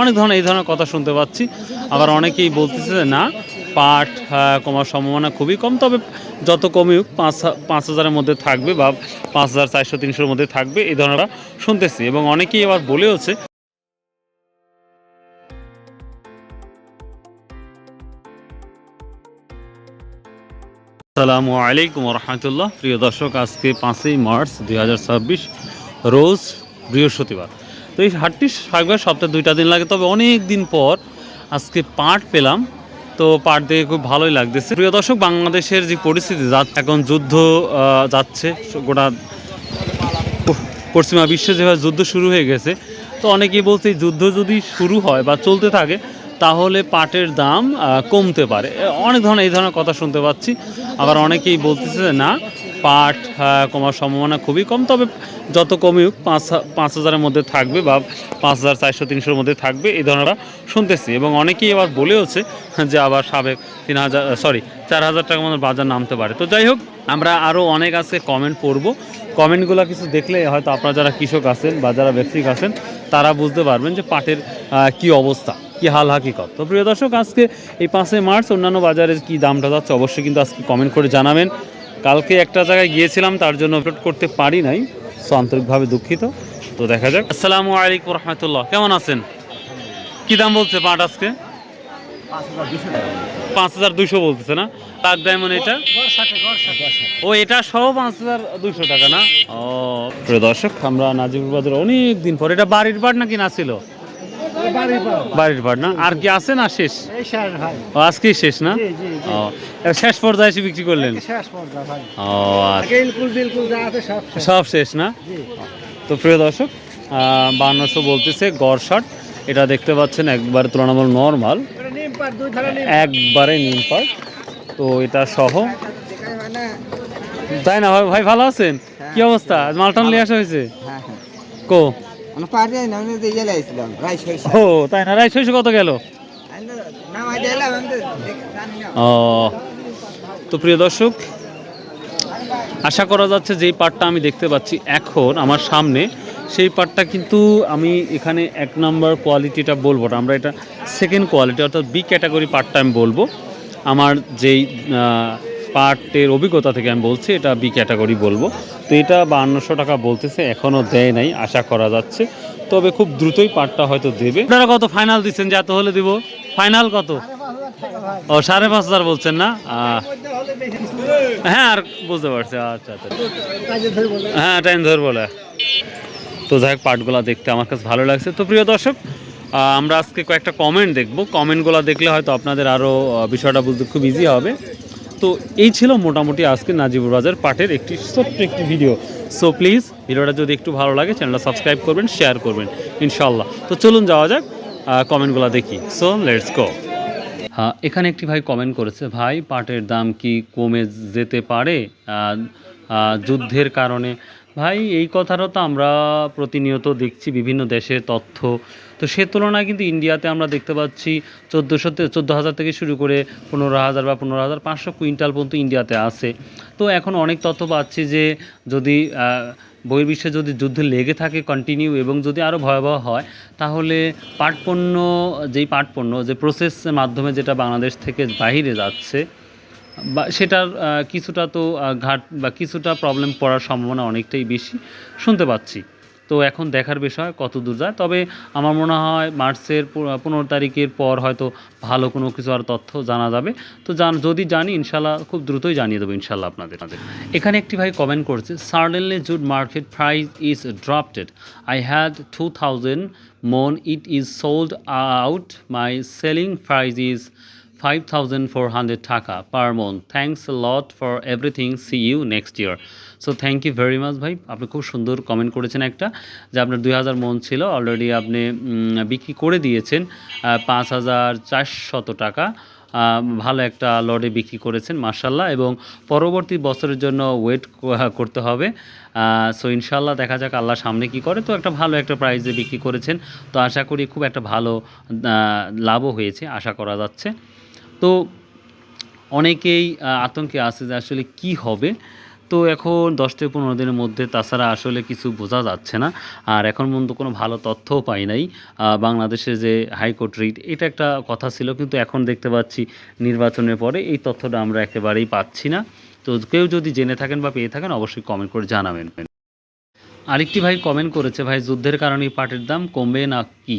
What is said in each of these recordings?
অনেক ধরনের এই ধরনের কথা শুনতে পাচ্ছি। আবার অনেকেই বলতেছে যে না, পাট কমার সম্ভাবনা খুবই কম, তবে যত কমই হোক 5,000-এর মধ্যে থাকবে বা 5,400-300-এর মধ্যে থাকবে, এই ধরনের শুনতেছি। এবং অনেকেই আবার বলেওছে। আসসালামু আলাইকুম রহমতুল্লাহ। প্রিয় দর্শক, আজকে 5ই মার্চ 2026, রোজ বৃহস্পতিবার। তো এই হাটটি থাকবে সপ্তাহে 2টা দিন লাগে, তবে অনেক দিন পর আজকে পাট পেলাম। তো পাট দেখে খুব ভালোই লাগতেছে। প্রিয় দর্শক, বাংলাদেশের যে পরিস্থিতি এখন যুদ্ধ যাচ্ছে, গোটা পশ্চিমা বিশ্বে যেভাবে যুদ্ধ শুরু হয়ে গেছে, তো অনেকেই বলছে যুদ্ধ যদি শুরু হয় বা চলতে থাকে তাহলে পাটের দাম কমতে পারে। অনেক ধরনের এই ধরনের কথা শুনতে পাচ্ছি। আবার অনেকেই বলতেছে যে না, পাট কমার সম্ভাবনা খুবই কম, তবে যত কমই হোক 5,000-এর মধ্যে থাকবে বা 5,400-300-এর মধ্যে থাকবে, এই ধরনের শুনতেছি। এবং অনেকেই আবার বলেওছে যে আবার সাবেক 4,000 টাকার মতো বাজার নামতে পারে। তো যাই হোক, আমরা আরও অনেক আজকে কমেন্ট পড়ব। কমেন্টগুলো কিছু দেখলে হয়তো আপনারা যারা কৃষক আছেন বা যারা ব্যবসায়িক আছেন তারা বুঝতে পারবেন যে পাটের কি অবস্থা, কি হাল হাকিকত। তো প্রিয় দর্শক, আজকে এই 5ই মার্চ অন্যান্য বাজারের কি দামটা যাচ্ছে অবশ্যই কিন্তু আজকে কমেন্ট করে জানাবেন। কালকে একটা জায়গায় গিয়েছিলাম, তার জন্য আপলোড করতে পারি নাই, সো আন্তরিকভাবে দুঃখিত। তো দেখা যাক। আসসালামু আলাইকুম রহমতুল্লাহ, কেমন আছেন? কি দাম বলছে পাট আজকে? 5,200 বলতেছে না? পাক ডায়মন্ড এটা, ও এটা সহ 5,200 টাকা না? ও প্রিয় দর্শক, আমরা নাজিবুর বাজার অনেক দিন পর, এটা বাড়ির পাট নাকি না ছিল? বাড়ির পাট না? আর কি আছে না শেষ? আজকেই শেষ না? ও শেষ পর্যায়ে এসে বিক্রি করলেন? ও সব শেষ না? তো প্রিয় দর্শক, 5,200 বলতেছে গড় শট। এটা দেখতে পাচ্ছেন একবারে তুলনামূলক নর্মাল, একবারে নিম পাট। তো এটা সহ, তাই না ভাই? ভালো আছেন? কি অবস্থা? মালটান নিয়ে আসা হয়েছে? কো ও তাই না? রাইস হয়েছে কত গেল? ও তো প্রিয় দর্শক, আশা করা যাচ্ছে যেই পাটটা আমি দেখতে পাচ্ছি এখন আমার সামনে, সেই পাটটা কিন্তু আমি এখানে 1 নম্বর কোয়ালিটিটা বলবো না, আমরা এটা সেকেন্ড কোয়ালিটি অর্থাৎ বি ক্যাটাগরি পাটটা আমি বলবো। আমার যেই পাটের অভিজ্ঞতা থেকে আমি বলছি, এটা বি ক্যাটাগরি বলবো। তো এটা 5,200 টাকা বলতেছে, এখনও দেয় নাই, আশা করা যাচ্ছে। তবে খুব দ্রুতই পাটটা হয়তো দেবে। আপনারা কত ফাইনাল দিচ্ছেন যে এত হলে দিব? ফাইনাল কত? ও 5,500 বলছেন না? হ্যাঁ, আর বুঝতে পারছি। আচ্ছা আচ্ছা, হ্যাঁ টাইম ধর বলে। তো যাই হোক, পার্টগুলো দেখতে আমার কাছে ভালো লাগছে। তো প্রিয় দর্শক, আমরা আজকে কয়েকটা কমেন্ট দেখব। কমেন্টগুলো দেখলে হয়তো আপনাদের আরও বিষয়টা বুঝতে খুব ইজি হবে। তো এই ছিল মোটামুটি আজকে নাজিবুর বাজার পাটের একটি ছোট্ট একটি ভিডিও। সো প্লিজ ভিডিওটা যদি একটু ভালো লাগে চ্যানেলটা সাবস্ক্রাইব করবেন, শেয়ার করবেন ইনশাল্লাহ। তো চলুন যাওয়া যাক, কমেন্টগুলো দেখি। So let's go. হ্যাঁ, এখানে একটি ভাই কমেন্ট করেছে, ভাই পাটের দাম কি কমে যেতে পারে যুদ্ধের কারণে? ভাই এই কথাটা তো আমরা প্রতিনিয়ত দেখছি বিভিন্ন দেশের তথ্য। তো সে তুলনায় কিন্তু ইন্ডিয়াতে আমরা দেখতে পাচ্ছি 14,000 থেকে শুরু করে 15,000 বা 15,500 কুইন্টাল পর্যন্ত ইন্ডিয়াতে আছে। তো এখন অনেক তথ্য পাচ্ছি যে যদি বহির্বিশ্বে যদি যুদ্ধ লেগে থাকে কন্টিনিউ এবং যদি আরও ভয়াবহ হয়, তাহলে পাটপণ্য যে প্রসেসের মাধ্যমে যেটা বাংলাদেশ থেকে বাইরে যাচ্ছে বা সেটার কিছুটা তো ঘাট বা কিছুটা প্রবলেম পড়ার সম্ভাবনা অনেকটাই বেশি শুনতে পাচ্ছি। তো এখন দেখার বিষয় কত দূর যায়। তবে আমার মনে হয় মার্চের 15 তারিখের পর হয়তো ভালো কোনো কিছু আর তথ্য জানা যাবে। তো যদি জানি ইনশাল্লাহ খুব দ্রুতই জানিয়ে দেবো ইনশাল্লাহ আপনাদের। এখানে একটি ভাই কমেন্ট করছে, suddenly jute market price is dropped, I had 2,000 মন, it is sold out, my selling price is 5,400 টাকা পার মন, thanks a lot for everything, see you next year. So thank you very much ভাই, আপনি খুব সুন্দর comment করেছেন একটা, যে আপনার 2,000 মন ছিল, অলরেডি আপনি বিক্রি করে দিয়েছেন 5,400 টাকা। ভালো একটা লটে বিক্রি করেছেন মাশাল্লাহ, এবং পরবর্তী বছরের জন্য ওয়েট করতে হবে। সো ইনশাল্লাহ দেখা যাক আল্লাহ সামনে কি করে। তো একটা ভালো একটা প্রাইসে বিক্রি করেছেন, তো আশা করি খুব একটা ভালো লাভও হয়েছে আশা করা যাচ্ছে। তো অনেকেই আতঙ্কে আছে যে আসলে কি হবে। তো এখন 10 থেকে 15 দিনের মধ্যে, তাছাড়া আসলে কিছু বোঝা যাচ্ছে না। আর এখন পর্যন্ত কোনো ভালো তথ্যও পাই নাই। বাংলাদেশে যে হাইকোর্ট রিট, এটা একটা কথা ছিল, কিন্তু এখন দেখতে পাচ্ছি নির্বাচনের পরে এই তথ্যটা আমরা একেবারেই পাচ্ছি না। তো কেউ যদি জেনে থাকেন বা পেয়ে থাকেন অবশ্যই কমেন্ট করে জানাবেন। আরেকটি ভাই কমেন্ট করেছে, ভাই যুদ্ধের কারণে পাটের দাম কমবে না কি?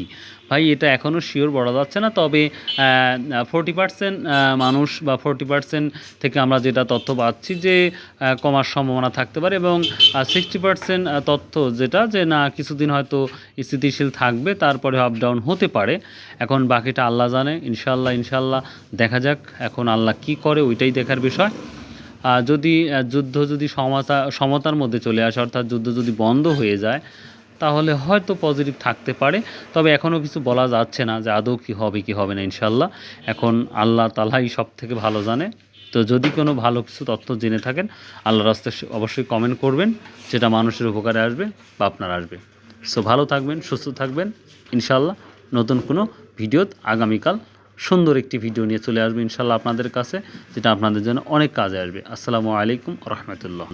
ভাই এটা এখনও শিওর বলা যাচ্ছে না, তবে 40% মানুষ বা 40% থেকে আমরা যেটা তথ্য পাচ্ছি যে কমার সম্ভাবনা থাকতে পারে, এবং 60% তথ্য যেটা যে না কিছুদিন হয়তো স্থিতিশীল থাকবে, তারপরে আপ ডাউন হতে পারে। এখন বাকিটা আল্লাহ জানে। ইনশাল্লাহ দেখা যাক এখন আল্লাহ কি করে, ওইটাই দেখার বিষয়। যদি যুদ্ধ যদি সমতার মধ্যে চলে আসে, অর্থাৎ যুদ্ধ যদি বন্ধ হয়ে যায়, তাহলে হয়তো পজিটিভ থাকতে পারে। তবে এখনও কিছু বলা যাচ্ছে না যে আদৌ কী হবে কি হবে না। ইনশাল্লাহ এখন আল্লাহ তাআলাই সব থেকে ভালো জানে। তো যদি কোনো ভালো কিছু তথ্য জেনে থাকেন আল্লাহর রাস্তায় অবশ্যই কমেন্ট করবেন, যেটা মানুষের উপকারে আসবে বা আপনার আসবে। সো ভালো থাকবেন, সুস্থ থাকবেন। ইনশাল্লাহ নতুন কোনো ভিডিও আগামীকাল সুন্দর একটি ভিডিও নিয়ে চলে আসবে ইনশাল্লাহ আপনাদের কাছে, যেটা আপনাদের জন্য অনেক কাজে আসবে। আসসালামু আলাইকুম রহমতুল্লাহ।